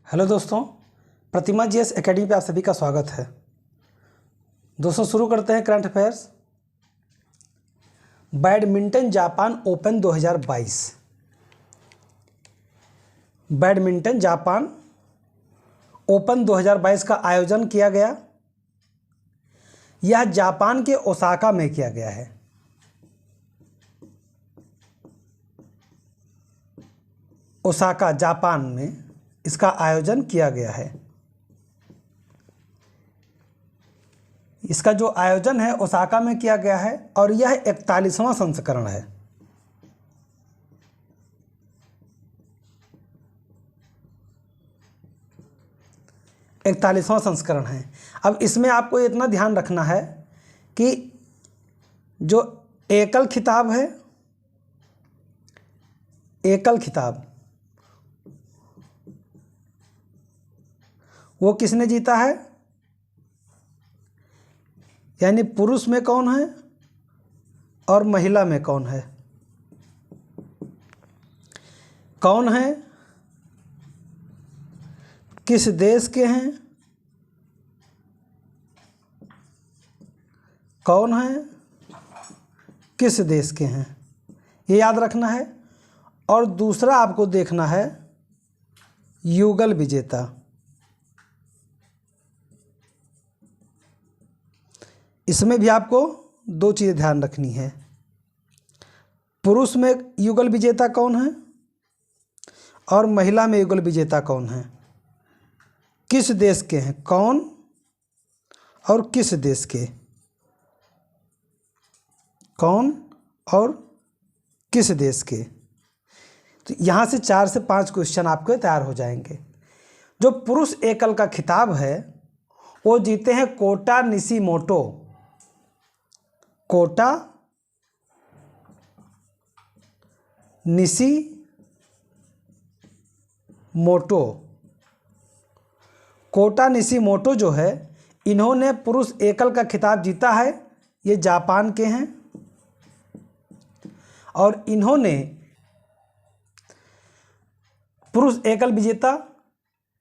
Hello दोस्तों, प्रतिमा GS academy पे आप सभी का स्वागत है। दोस्तों शुरू करते हैं current affairs. Badminton Japan open 2022। Badminton Japan open 2022 का आयोजन किया गया। यह जापान के ओसाका में किया गया है। ओसाका जापान में इसका आयोजन किया गया है। इसका जो आयोजन है ओसाका में किया गया है और यह 41वां संस्करण है। इकतालीसवां संस्करण है। अब इसमें आपको इतना ध्यान रखना है कि जो एकल खिताब है, एकल खिताब वो किसने जीता है, यानी पुरुष में कौन है और महिला में कौन है, कौन है, किस देश के हैं, कौन है, किस देश के हैं, ये याद रखना है। और दूसरा आपको देखना है युगल विजेता। इसमें भी आपको दो चीज़ें ध्यान रखनी है। पुरुष में युगल विजेता कौन है और महिला में युगल विजेता कौन है, किस देश के हैं, कौन और किस देश के, कौन और किस देश के। तो यहाँ से 4 से 5 क्वेश्चन आपके तैयार हो जाएंगे। जो पुरुष एकल का खिताब है वो जीते हैं Kota Nishimoto. Kota Nishimoto. Kota Nishimoto जो है, इन्होंने पुरुष एकल का खिताब जीता है। ये जापान के हैं। और इन्होंने पुरुष एकल विजेता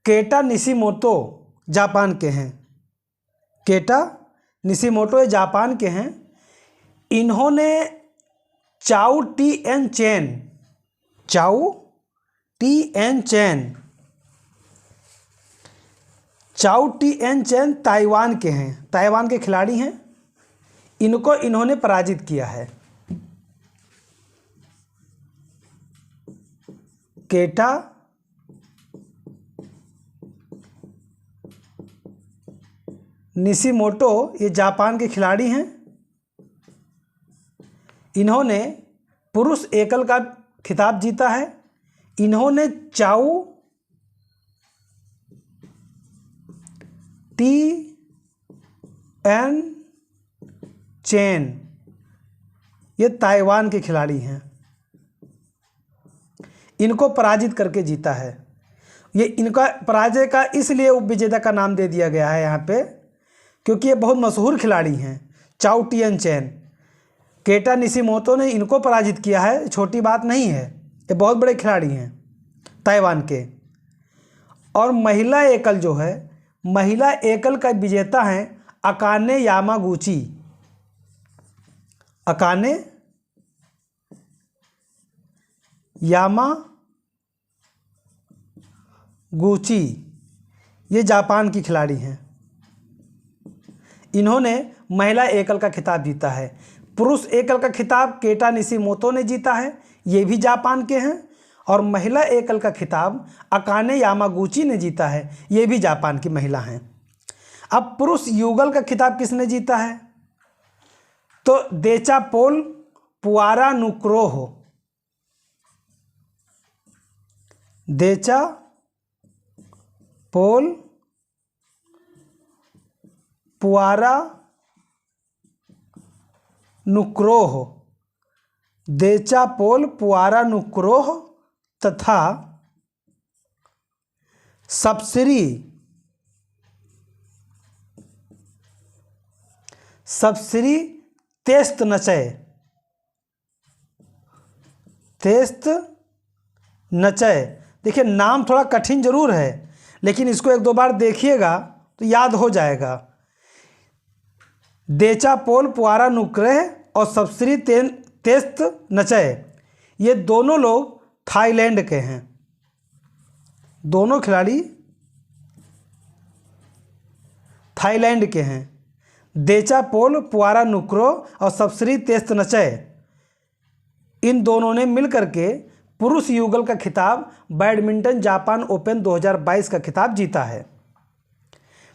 केटा निशिमोटो जापान के हैं। केटा निशिमोटो ये जापान के हैं। इन्होंने चाउ टी एन चेन ताइवान के हैं, ताइवान के खिलाड़ी हैं। इनको इन्होंने पराजित किया है। केटा निशिमोटो ये जापान के खिलाड़ी हैं। इन्होंने पुरुष एकल का खिताब जीता है। इन्होंने चाउ टी एन चेन ये ताइवान के खिलाड़ी हैं। इनको पराजित करके जीता है। ये इनका पराजय का इसलिए उपविजेता का नाम दे दिया गया है यहाँ पे, क्योंकि ये बहुत मशहूर खिलाड़ी हैं। चाउ टी एन चेन, केटा निशिमोटो ने इनको पराजित किया है, छोटी बात नहीं है। ये बहुत बड़े खिलाड़ी हैं ताइवान के। और महिला एकल जो है, महिला एकल का विजेता हैं अकाने यामागुची। अकाने यामागुची ये जापान की खिलाड़ी हैं। इन्होंने महिला एकल का खिताब जीता है। पुरुष एकल का खिताब केटा निशिमोटो ने जीता है, ये भी जापान के हैं। और महिला एकल का खिताब अकाने यामागुची ने जीता है, ये भी जापान की महिला हैं। अब पुरुष युगल का खिताब किसने जीता है, तो देचापोल पुआरा नुक्रोह। देचापोल पुआरा नुक्रोह, देचापोल पुआरा नुक्रोह तथा सब्सिरी तेस्तनचय तेस्त नचय। देखिए नाम थोड़ा कठिन जरूर है, लेकिन इसको एक दो बार देखिएगा तो याद हो जाएगा। देचापोल पुआरा नुक्रह और सबश्री तेस्त नचय, ये दोनों लोग थाईलैंड के हैं। दोनों खिलाड़ी थाईलैंड के हैं। देचापोल पुआरा नुक्रो और सबश्री तेस्त नचय, इन दोनों ने मिलकर के पुरुष युगल का खिताब बैडमिंटन जापान ओपन 2022 का खिताब जीता है।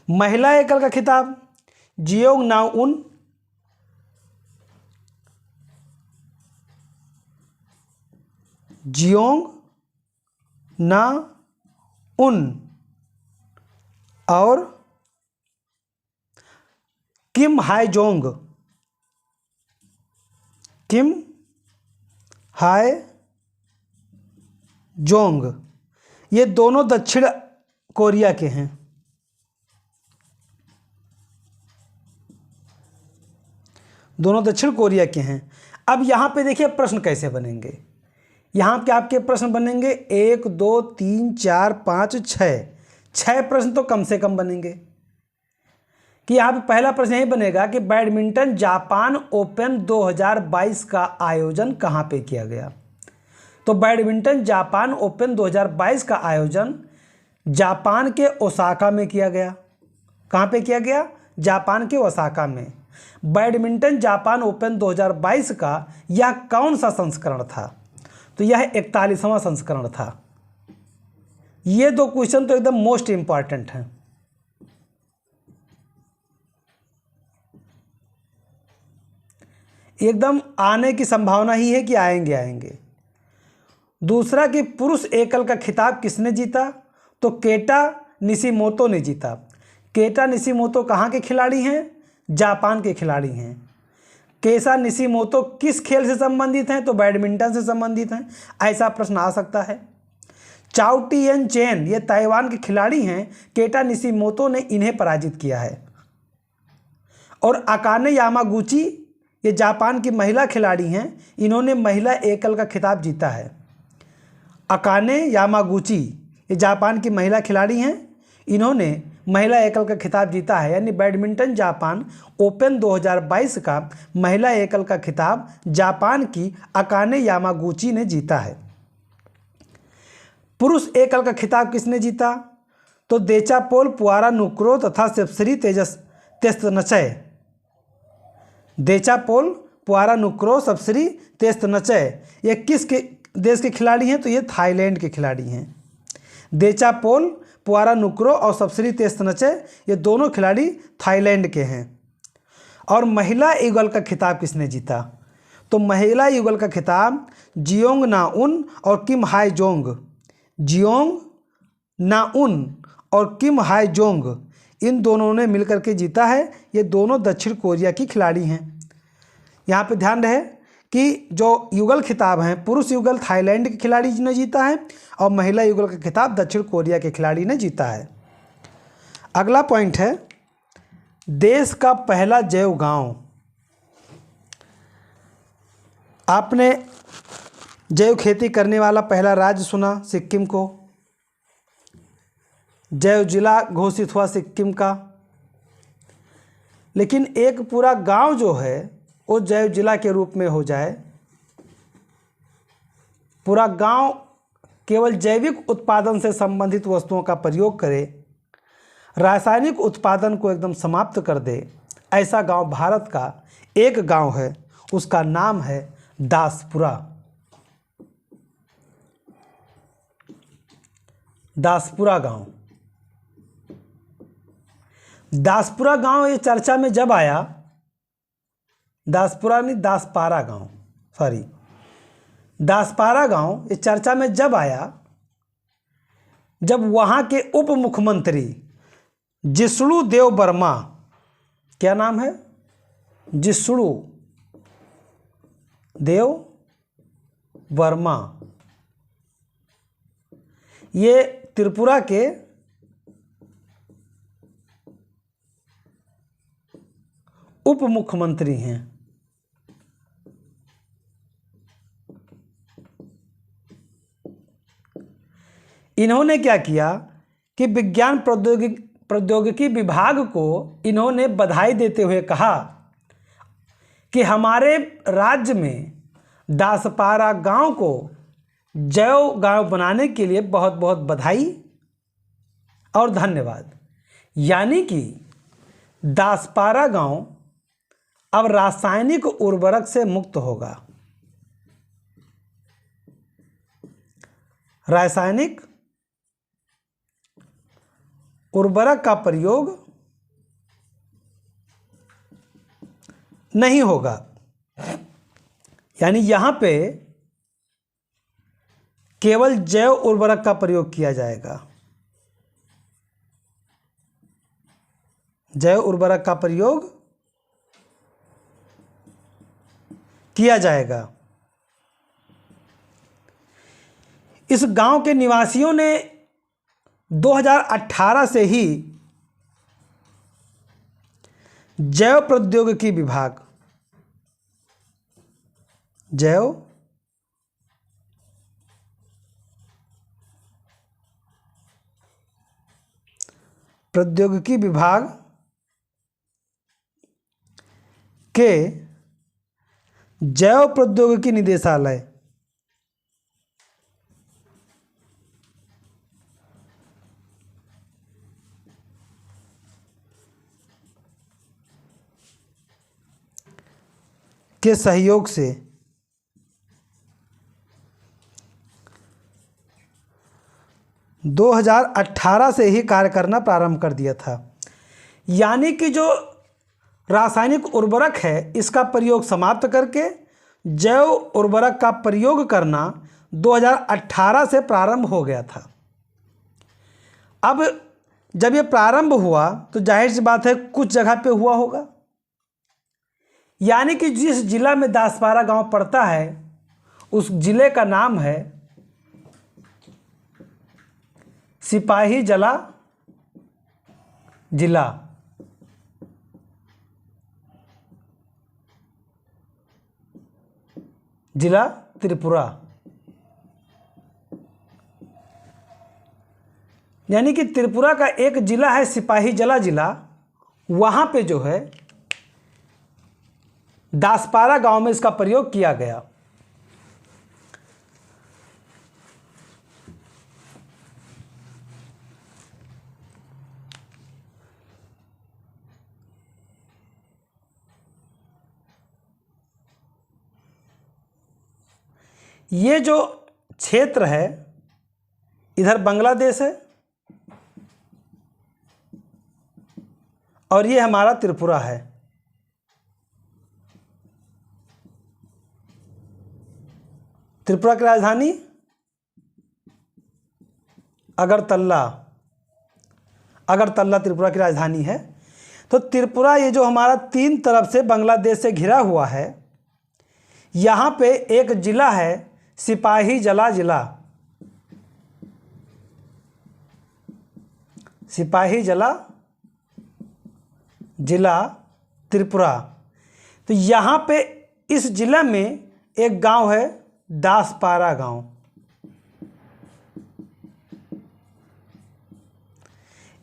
महिला एकल का खिताब जियोंग नाउन और किम हाय जोंग, ये दोनों दक्षिण कोरिया के हैं। दोनों दक्षिण कोरिया के हैं। अब यहाँ पे देखिए प्रश्न कैसे बनेंगे। यहाँ पे आपके प्रश्न बनेंगे 1 2 3 4 5 6 प्रश्न तो कम से कम बनेंगे। कि यहाँ पे पहला प्रश्न यही बनेगा कि बैडमिंटन जापान ओपन 2022 का आयोजन कहाँ पे किया गया। तो बैडमिंटन जापान ओपन 2022 का आयोजन जापान के ओसाका में किया गया। कहाँ पे किया गया? जापान के ओसाका में। बैडमिंटन जापान ओपन 2022 का यह कौन सा संस्करण था? तो यह 41वां संस्करण था। ये दो क्वेश्चन तो एकदम मोस्ट इंपॉर्टेंट हैं। एकदम आने की संभावना ही है कि आएंगे। दूसरा कि पुरुष एकल का खिताब किसने जीता? तो केटा निशिमोतो ने जीता। केटा निशिमोतो कहाँ के खिलाड़ी हैं? जापान के खिलाड़ी हैं। केसा निशिमोतो किस खेल से संबंधित हैं? तो बैडमिंटन से संबंधित हैं। ऐसा प्रश्न आ सकता है। चाओ टिएन चेन ये ताइवान के खिलाड़ी हैं। केटा निशिमोतो ने इन्हें पराजित किया है। और अकाने यामागुची ये जापान की महिला खिलाड़ी हैं। इन्होंने महिला एकल का खिताब जीता है। अकाने यामागुची ये जापान की महिला खिलाड़ी हैं। इन्होंने महिला एकल का खिताब जीता है। यानी बैडमिंटन जापान ओपन 2022 का महिला एकल का खिताब जापान की अकाने यामागुची ने जीता है। पुरुष एकल का खिताब किसने जीता? तो देचापोल पुआरा नुक्रो तथा सबश्री तेस्त नचय। देचापोल पुआरा नुक्रो सबश्री तेस्त नचय ये किस के देश के खिलाड़ी हैं? तो ये थाईलैंड के खिलाड़ी हैं। देचापोल पुआरा नुक्रो और सबश्री तेस्त नचय ये दोनों खिलाड़ी थाईलैंड के हैं। और महिला युगल का खिताब किसने जीता? तो महिला युगल का खिताब जियोंग नाउन और किम हाय जोंग। जियोंग नाउन और किम हाय जोंग इन दोनों ने मिलकर के जीता है। ये दोनों दक्षिण कोरिया की खिलाड़ी हैं। यहाँ पे ध्यान रहे कि जो युगल खिताब हैं पुरुष युगल थाईलैंड के खिलाड़ी ने जीता है और महिला युगल का खिताब दक्षिण कोरिया के खिलाड़ी ने जीता है। अगला पॉइंट है देश का पहला जैव गांव। आपने जैव खेती करने वाला पहला राज्य सुना सिक्किम को। जैव जिला घोषित हुआ सिक्किम का। लेकिन एक पूरा गांव जो है वो जैव जिला के रूप में हो जाए, पूरा गांव केवल जैविक उत्पादन से संबंधित वस्तुओं का प्रयोग करे, रासायनिक उत्पादन को एकदम समाप्त कर दे, ऐसा गांव भारत का एक गांव है। उसका नाम है दासपुरा। दासपुरा गांव। दासपुरा गांव ये चर्चा में जब आया, दासपुरा नहीं दासपारा गांव, सॉरी दासपारा गांव ये चर्चा में जब आया जब वहां के उप मुख्यमंत्री जिष्णु देव वर्मा, क्या नाम है? जिष्णु देव वर्मा, ये त्रिपुरा के उप मुख्यमंत्री हैं। इन्होंने क्या किया कि विज्ञान प्रौद्योगिकी विभाग को इन्होंने बधाई देते हुए कहा कि हमारे राज्य में दासपारा गांव को जैव गांव बनाने के लिए बहुत बहुत बधाई और धन्यवाद। यानी कि दासपारा गांव अब रासायनिक उर्वरक से मुक्त होगा। रासायनिक उर्वरक का प्रयोग नहीं होगा। यानी यहाँ पे केवल जैव उर्वरक का प्रयोग किया जाएगा। जैव उर्वरक का प्रयोग किया जाएगा। इस गांव के निवासियों ने 2018 से ही जैव प्रौद्योगिकी विभाग के जैव प्रौद्योगिकी निदेशालय के सहयोग से दो 2018 से ही कार्य करना प्रारंभ कर दिया था। यानी कि जो रासायनिक उर्वरक है इसका प्रयोग समाप्त करके जैव उर्वरक का प्रयोग करना 2018 से प्रारंभ हो गया था। अब जब ये प्रारंभ हुआ तो जाहिर सी बात है कुछ जगह पे हुआ होगा। यानी कि जिस जिला में दासपारा गांव पड़ता है उस जिले का नाम है सिपाहीजला जिला। जिला त्रिपुरा। यानी कि त्रिपुरा का एक जिला है सिपाहीजला जिला, वहाँ पे जो है दासपारा गांव में इसका प्रयोग किया गया। ये जो क्षेत्र है इधर बांग्लादेश है और ये हमारा त्रिपुरा है। त्रिपुरा की राजधानी अगरतला त्रिपुरा की राजधानी है। तो त्रिपुरा ये जो हमारा तीन तरफ से बांग्लादेश से घिरा हुआ है, यहाँ पे एक जिला है सिपाहीजला जिला। सिपाहीजला जिला त्रिपुरा। तो यहाँ पे इस जिला में एक गांव है दासपारा गांव।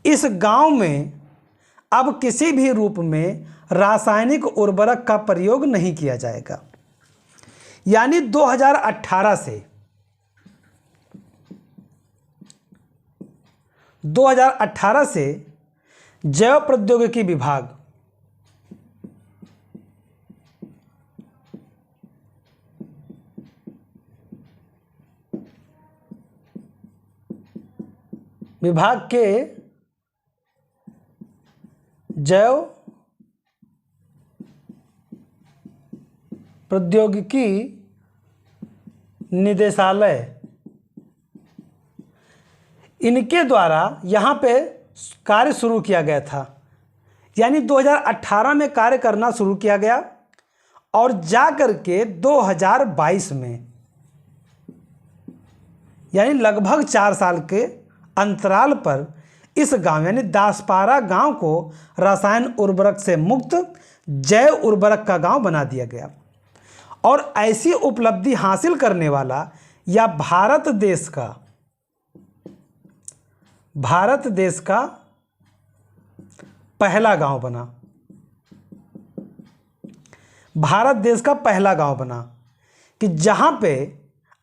इस गांव में अब किसी भी रूप में रासायनिक उर्वरक का प्रयोग नहीं किया जाएगा। यानी 2018 से जैव प्रौद्योगिकी विभाग के जैव प्रौद्योगिकी निदेशालय इनके द्वारा यहाँ पे कार्य शुरू किया गया था। यानी 2018 में कार्य करना शुरू किया गया और जा कर के 2022 में यानी लगभग 4 साल के अंतराल पर इस गांव यानी दासपारा गांव को रसायन उर्वरक से मुक्त जैव उर्वरक का गांव बना दिया गया। और ऐसी उपलब्धि हासिल करने वाला या भारत देश का भारत देश का पहला गांव बना। भारत देश का पहला गांव बना कि जहां पे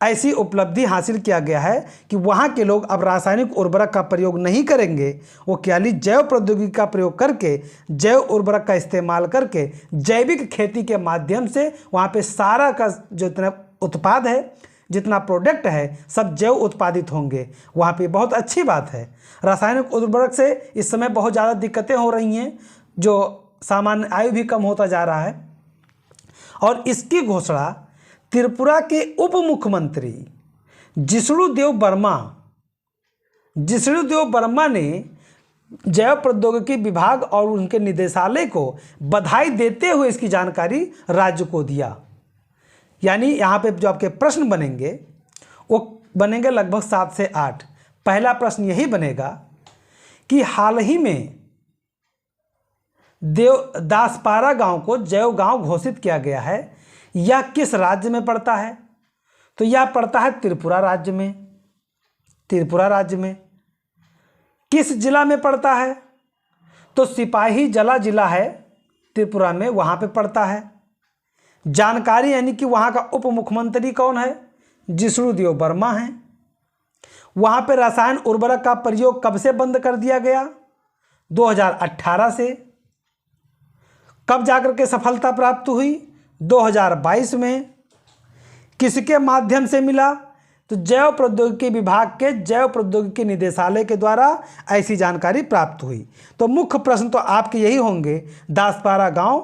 ऐसी उपलब्धि हासिल किया गया है कि वहाँ के लोग अब रासायनिक उर्वरक का प्रयोग नहीं करेंगे, वो केवल जैव प्रौद्योगिकी का प्रयोग करके, जैव उर्वरक का इस्तेमाल करके, जैविक खेती के माध्यम से वहाँ पे सारा का जितना उत्पाद है, जितना प्रोडक्ट है, सब जैव उत्पादित होंगे। वहाँ पे बहुत अच्छी बात है। रासायनिक उर्वरक से इस समय बहुत ज़्यादा दिक्कतें हो रही हैं, जो सामान्य आयु भी कम होता जा रहा है। और इसकी घोषणा त्रिपुरा के उप मुख्यमंत्री जिष्णुदेव वर्मा ने जैव प्रौद्योगिकी विभाग और उनके निदेशालय को बधाई देते हुए इसकी जानकारी राज्य को दिया। यानी यहाँ पे जो आपके प्रश्न बनेंगे वो बनेंगे लगभग 7 से 8। पहला प्रश्न यही बनेगा कि हाल ही में दासपारा गांव को जैव गांव घोषित किया गया है, यह किस राज्य में पड़ता है? तो यह पड़ता है त्रिपुरा राज्य में। त्रिपुरा राज्य में किस जिला में पड़ता है? तो सिपाही जला जिला है त्रिपुरा में, वहाँ पे पड़ता है। जानकारी यानी कि वहाँ का उप मुख्यमंत्री कौन है? जिष्णुदेव वर्मा है। वहाँ पे रसायन उर्वरक का प्रयोग कब से बंद कर दिया गया? 2018 से। कब जाकर के सफलता प्राप्त हुई? 2022 में। किसके माध्यम से मिला? तो जैव प्रौद्योगिकी विभाग के जैव प्रौद्योगिकी निदेशालय के द्वारा ऐसी जानकारी प्राप्त हुई। तो मुख्य प्रश्न तो आपके यही होंगे, दासपारा गांव,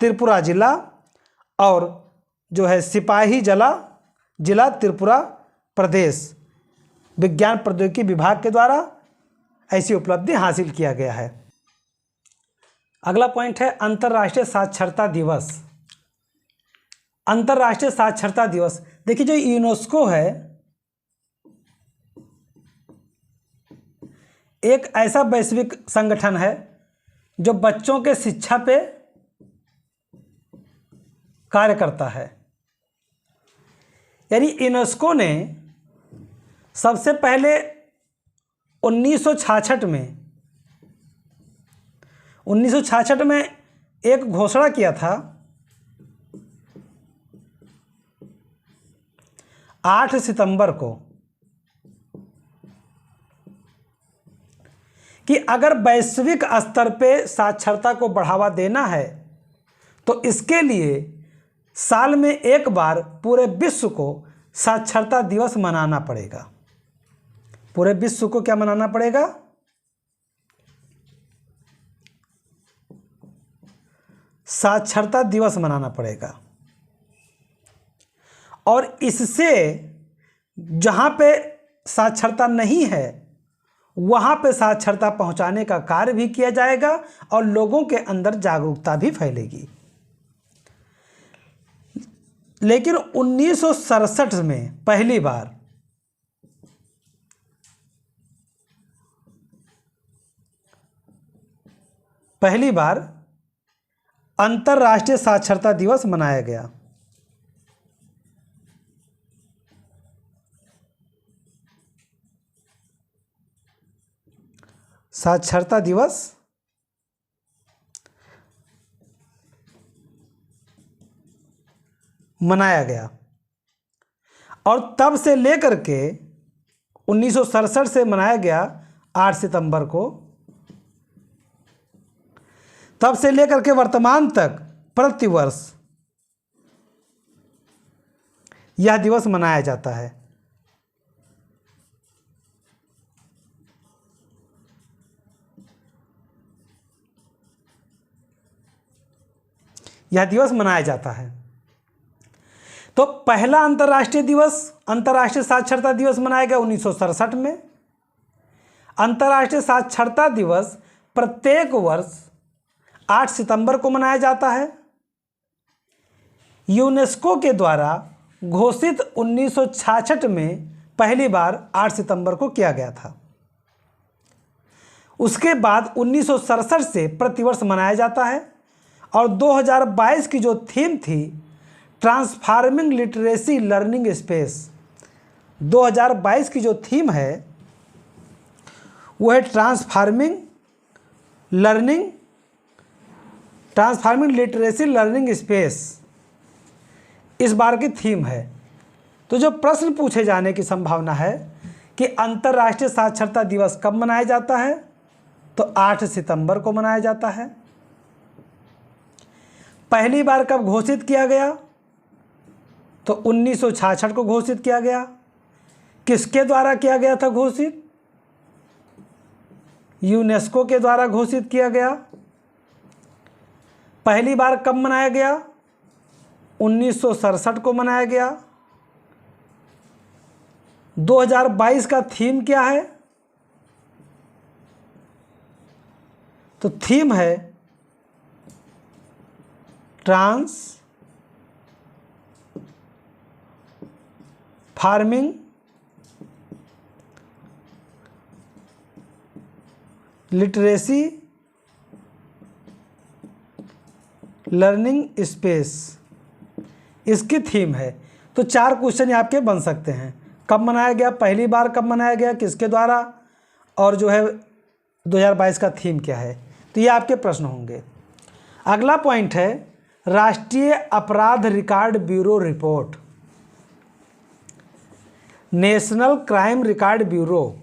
त्रिपुरा जिला, और जो है सिपाही जला जिला, त्रिपुरा प्रदेश, विज्ञान प्रौद्योगिकी विभाग के द्वारा ऐसी उपलब्धि हासिल किया गया है। अगला पॉइंट है अंतर्राष्ट्रीय साक्षरता दिवस। अंतर्राष्ट्रीय साक्षरता दिवस, देखिए जो यूनेस्को है एक ऐसा वैश्विक संगठन है जो बच्चों के शिक्षा पे कार्य करता है। यानी यूनेस्को ने सबसे पहले 1966 में एक घोषणा किया था 8 सितंबर को कि अगर वैश्विक स्तर पे साक्षरता को बढ़ावा देना है तो इसके लिए साल में एक बार पूरे विश्व को साक्षरता दिवस मनाना पड़ेगा। पूरे विश्व को क्या मनाना पड़ेगा? साक्षरता दिवस मनाना पड़ेगा। और इससे जहाँ पे साक्षरता नहीं है वहाँ पे साक्षरता पहुँचाने का कार्य भी किया जाएगा और लोगों के अंदर जागरूकता भी फैलेगी। लेकिन 1967 में पहली बार अंतर्राष्ट्रीय साक्षरता दिवस मनाया गया। साक्षरता दिवस मनाया गया और तब से लेकर के 1967 से मनाया गया 8 सितंबर को, तब से लेकर के वर्तमान तक प्रतिवर्ष यह दिवस मनाया जाता है। यह दिवस मनाया जाता है। तो पहला अंतर्राष्ट्रीय साक्षरता दिवस मनाया गया 1967 में। अंतर्राष्ट्रीय साक्षरता दिवस प्रत्येक वर्ष 8 सितंबर को मनाया जाता है। यूनेस्को के द्वारा घोषित 1966 में पहली बार 8 सितंबर को किया गया था। उसके बाद 1967 से प्रतिवर्ष मनाया जाता है और 2022 की जो थीम थी ट्रांसफार्मिंग लिटरेसी लर्निंग स्पेस, 2022 की जो थीम है वो है ट्रांसफार्मिंग लिटरेसी लर्निंग स्पेस, इस बार की थीम है। तो जो प्रश्न पूछे जाने की संभावना है कि अंतर्राष्ट्रीय साक्षरता दिवस कब मनाया जाता है, तो 8 सितंबर को मनाया जाता है। पहली बार कब घोषित किया गया, तो 1966 को घोषित किया गया। किसके द्वारा किया गया था घोषित? यूनेस्को के द्वारा घोषित किया गया। पहली बार कब मनाया गया? 1967 को मनाया गया। 2022 का थीम क्या है? तो थीम है ट्रांसफार्मिंग लिटरेसी लर्निंग स्पेस, इसकी थीम है। तो 4 क्वेश्चन आपके बन सकते हैं। कब मनाया गया, पहली बार कब मनाया गया, किसके द्वारा, और जो है 2022 का थीम क्या है। तो ये आपके प्रश्न होंगे। अगला पॉइंट है राष्ट्रीय अपराध record bureau report. National crime record bureau,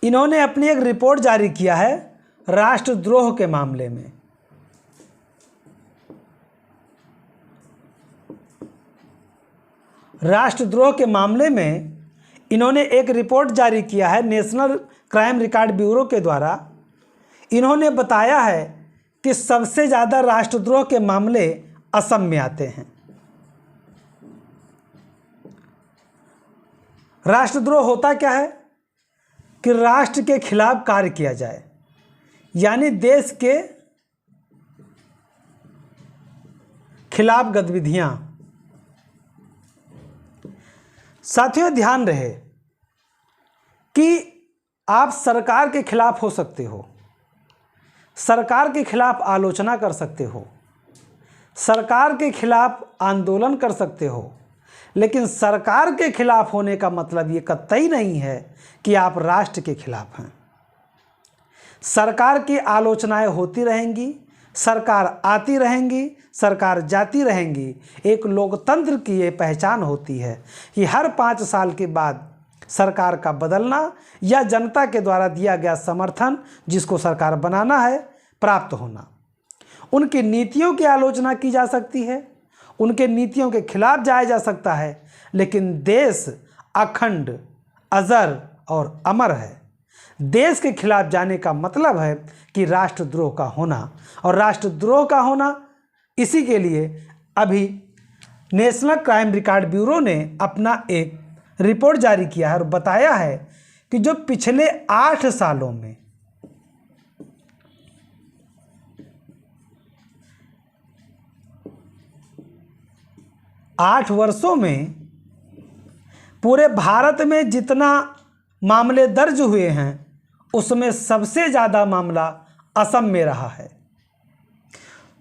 इन्होंने अपनी एक रिपोर्ट जारी किया है राष्ट्रद्रोह के मामले में। राष्ट्रद्रोह के मामले में इन्होंने एक रिपोर्ट जारी किया है नेशनल क्राइम रिकॉर्ड ब्यूरो के द्वारा। इन्होंने बताया है कि सबसे ज़्यादा राष्ट्रद्रोह के मामले असम में आते हैं। राष्ट्रद्रोह होता क्या है कि राष्ट्र के खिलाफ कार्य किया जाए, यानी देश के खिलाफ गतिविधियां। साथियों ध्यान रहे कि आप सरकार के खिलाफ हो सकते हो, सरकार के खिलाफ आलोचना कर सकते हो, सरकार के खिलाफ आंदोलन कर सकते हो, लेकिन सरकार के खिलाफ होने का मतलब ये कतई नहीं है कि आप राष्ट्र के खिलाफ हैं। सरकार की आलोचनाएं होती रहेंगी, सरकार आती रहेंगी, सरकार जाती रहेंगी। एक लोकतंत्र की ये पहचान होती है कि हर 5 साल के बाद सरकार का बदलना या जनता के द्वारा दिया गया समर्थन जिसको सरकार बनाना है प्राप्त होना। उनकी नीतियों की आलोचना की जा सकती है, उनके नीतियों के खिलाफ जाया जा सकता है, लेकिन देश अखंड, अजर और अमर है। देश के खिलाफ जाने का मतलब है कि राष्ट्रद्रोह का होना, और राष्ट्रद्रोह का होना इसी के लिए अभी नेशनल क्राइम रिकॉर्ड ब्यूरो ने अपना एक रिपोर्ट जारी किया है और बताया है कि जो पिछले 8 सालों में 8 वर्षों में पूरे भारत में जितना मामले दर्ज हुए हैं उसमें सबसे ज़्यादा मामला असम में रहा है।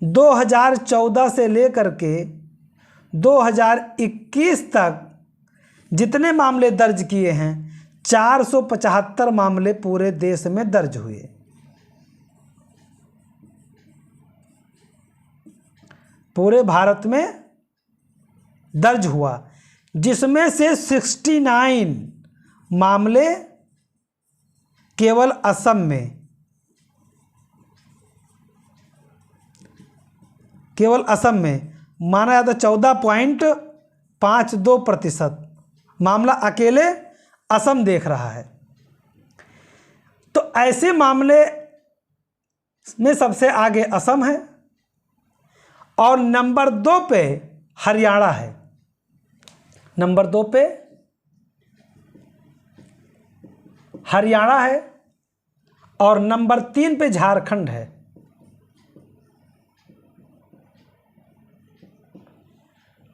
2014 से लेकर के 2021 तक जितने मामले दर्ज किए हैं 475 मामले पूरे देश में दर्ज हुए। पूरे भारत में दर्ज हुआ, जिसमें से 69 मामले केवल असम में, केवल असम में माना जाता 14.52% मामला अकेले असम देख रहा है। तो ऐसे मामले में सबसे आगे असम है और नंबर 2 पे हरियाणा है। नंबर 2 पे हरियाणा है और नंबर 3 पे झारखंड है।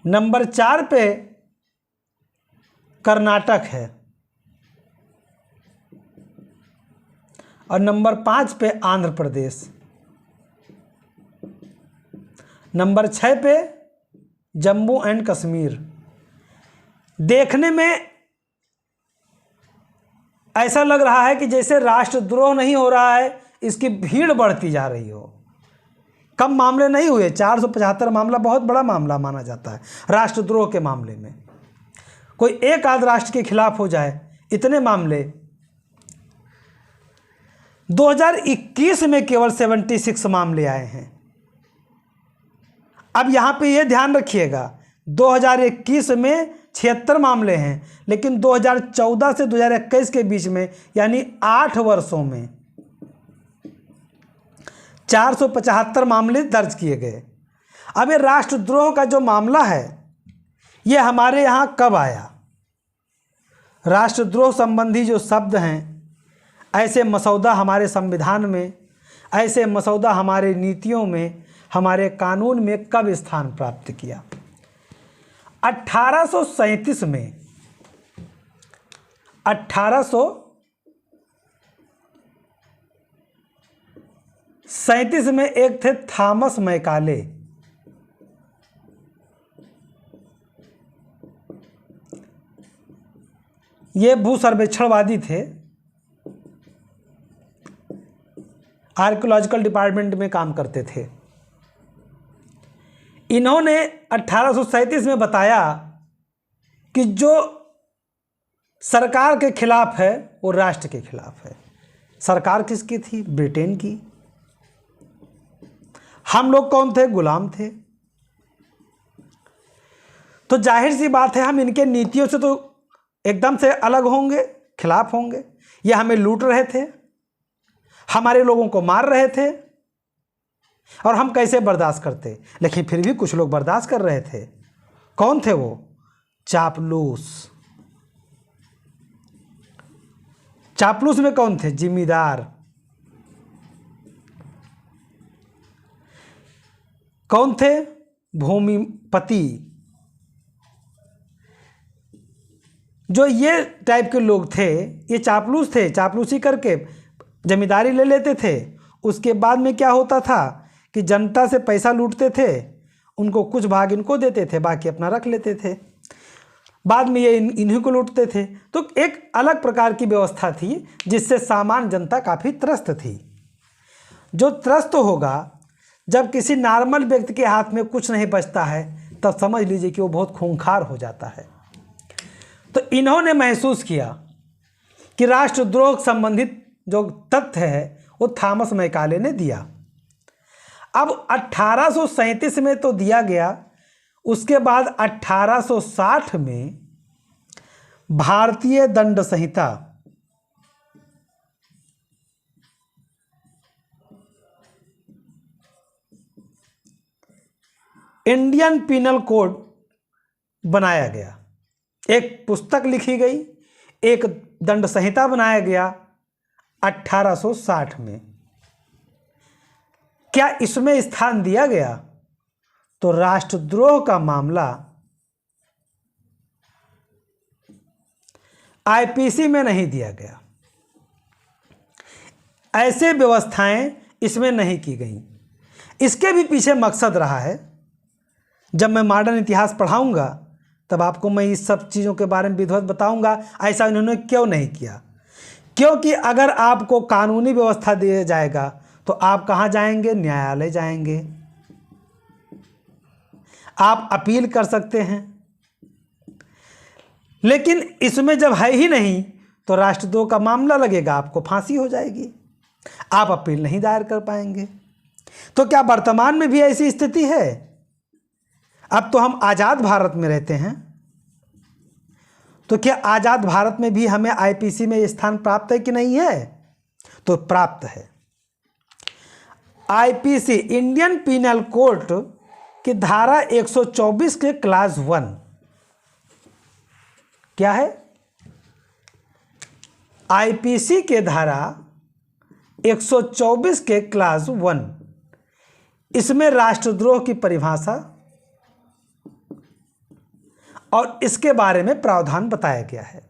नंबर 4 पे कर्नाटक है और नंबर 5 पे आंध्र प्रदेश। नंबर 6 पे जम्मू एंड कश्मीर। देखने में ऐसा लग रहा है कि जैसे राष्ट्रद्रोह नहीं हो रहा है, इसकी भीड़ बढ़ती जा रही हो। कम मामले नहीं हुए, 475 मामला बहुत बड़ा मामला माना जाता है राष्ट्रद्रोह के मामले में। कोई एक आध राष्ट्र के खिलाफ हो जाए, इतने मामले। 2021 में केवल 76 मामले आए हैं। अब यहाँ पे ये ध्यान रखिएगा, 2021 में 76 मामले हैं, लेकिन 2014 से 2021 के बीच में यानी 8 वर्षों में 475 मामले दर्ज किए गए। अब ये राष्ट्रद्रोह का जो मामला है, ये हमारे यहाँ कब आया? राष्ट्रद्रोह संबंधी जो शब्द हैं, ऐसे मसौदा हमारे संविधान में, ऐसे मसौदा हमारे नीतियों में, हमारे कानून में कब स्थान प्राप्त किया? 1837 में। 1837 में एक थे थॉमस मैकाले। ये भू सर्वेक्षणवादी थे, आर्कियोलॉजिकल डिपार्टमेंट में काम करते थे। इन्होंने 1837 में बताया कि जो सरकार के खिलाफ है वो राष्ट्र के खिलाफ है। सरकार किसकी थी? ब्रिटेन की। हम लोग कौन थे? गुलाम थे। तो जाहिर सी बात है, हम इनके नीतियों से तो एकदम से अलग होंगे, खिलाफ होंगे। ये हमें लूट रहे थे, हमारे लोगों को मार रहे थे, और हम कैसे बर्दाश्त करते? लेकिन फिर भी कुछ लोग बर्दाश्त कर रहे थे। कौन थे वो? चापलूस। चापलूस में कौन थे? जिम्मेदार। कौन थे? भूमिपति। जो ये टाइप के लोग थे, ये चापलूस थे। चापलूसी करके जमींदारी ले लेते थे। उसके बाद में क्या होता था कि जनता से पैसा लूटते थे, उनको कुछ भाग इनको देते थे, बाकी अपना रख लेते थे। बाद में ये इन्हीं को लूटते थे। तो एक अलग प्रकार की व्यवस्था थी, जिससे सामान्य जनता काफ़ी त्रस्त थी। जो त्रस्त होगा, जब किसी नॉर्मल व्यक्ति के हाथ में कुछ नहीं बचता है, तब समझ लीजिए कि वो बहुत खूंखार हो जाता है। तो इन्होंने महसूस किया कि राष्ट्रद्रोह संबंधित जो तथ्य है वो थॉमस मैकाले ने दिया। अब 1837 में तो दिया गया, उसके बाद 1860 में भारतीय दंड संहिता, इंडियन पीनल कोड बनाया गया। एक पुस्तक लिखी गई, एक दंड संहिता बनाया गया 1860 में। क्या इसमें स्थान दिया गया? तो राष्ट्रद्रोह का मामला आईपीसी में नहीं दिया गया। ऐसे व्यवस्थाएं इसमें नहीं की गई। इसके भी पीछे मकसद रहा है। जब मैं मॉडर्न इतिहास पढ़ाऊंगा तब आपको मैं इस सब चीज़ों के बारे में विधिवत बताऊंगा, ऐसा इन्होंने क्यों नहीं किया। क्योंकि अगर आपको कानूनी व्यवस्था दिया जाएगा तो आप कहाँ जाएंगे? न्यायालय जाएंगे, आप अपील कर सकते हैं। लेकिन इसमें जब है ही नहीं तो राष्ट्रद्रोह का मामला लगेगा, आपको फांसी हो जाएगी, आप अपील नहीं दायर कर पाएंगे। तो क्या वर्तमान में भी ऐसी स्थिति है? अब तो हम आज़ाद भारत में रहते हैं, तो क्या आज़ाद भारत में भी हमें आईपीसी में स्थान प्राप्त है कि नहीं है? तो प्राप्त है। आईपीसी इंडियन पीनल कोड की धारा 124 के क्लास 1 क्या है? आईपीसी के धारा 124 के क्लास 1, इसमें राष्ट्रद्रोह की परिभाषा और इसके बारे में प्रावधान बताया गया है।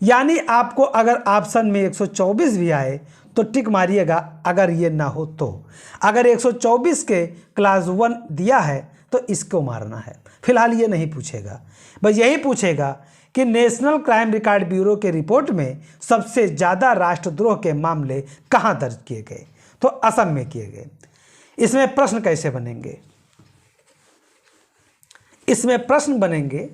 यानी आपको अगर ऑप्शन में 124 भी आए तो टिक मारिएगा, अगर ये ना हो तो। अगर 124 के क्लास 1 दिया है तो इसको मारना है। फिलहाल ये नहीं पूछेगा, बस यही पूछेगा कि नेशनल क्राइम रिकॉर्ड ब्यूरो के रिपोर्ट में सबसे ज़्यादा राष्ट्रद्रोह के मामले कहाँ दर्ज किए गए? तो असम में किए गए। इसमें प्रश्न कैसे बनेंगे? इसमें प्रश्न बनेंगे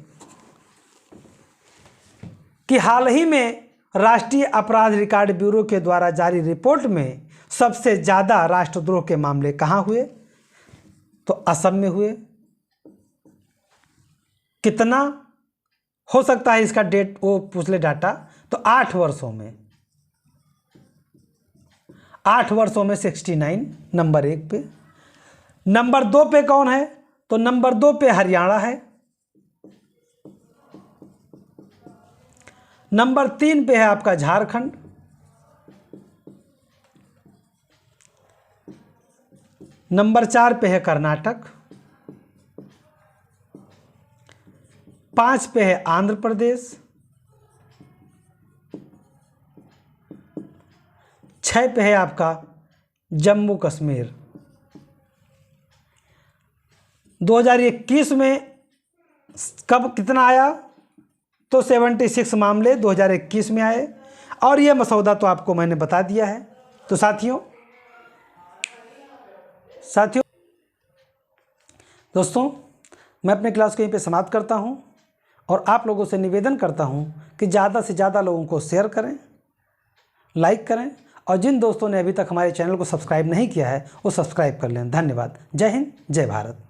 कि हाल ही में राष्ट्रीय अपराध रिकॉर्ड ब्यूरो के द्वारा जारी रिपोर्ट में सबसे ज़्यादा राष्ट्रद्रोह के मामले कहाँ हुए? तो असम में हुए। कितना हो सकता है इसका डेट वो पूछ ले डाटा, तो 8 वर्षों में। 8 वर्षों में 69 नंबर 1 पे। नंबर 2 पे कौन है? तो नंबर 2 पे हरियाणा है। नंबर 3 पे है आपका झारखंड। नंबर 4 पे है कर्नाटक। 5 पे है आंध्र प्रदेश। 6 पे है आपका जम्मू कश्मीर। 2021 में कब कितना आया? तो 76 मामले 2021 में आए, और यह मसौदा तो आपको मैंने बता दिया है। तो साथियों दोस्तों, मैं अपने क्लास को यहीं पे समाप्त करता हूं और आप लोगों से निवेदन करता हूं कि ज़्यादा से ज़्यादा लोगों को शेयर करें, लाइक करें, और जिन दोस्तों ने अभी तक हमारे चैनल को सब्सक्राइब नहीं किया है वो सब्सक्राइब कर लें। धन्यवाद। जय हिंद, जय भारत।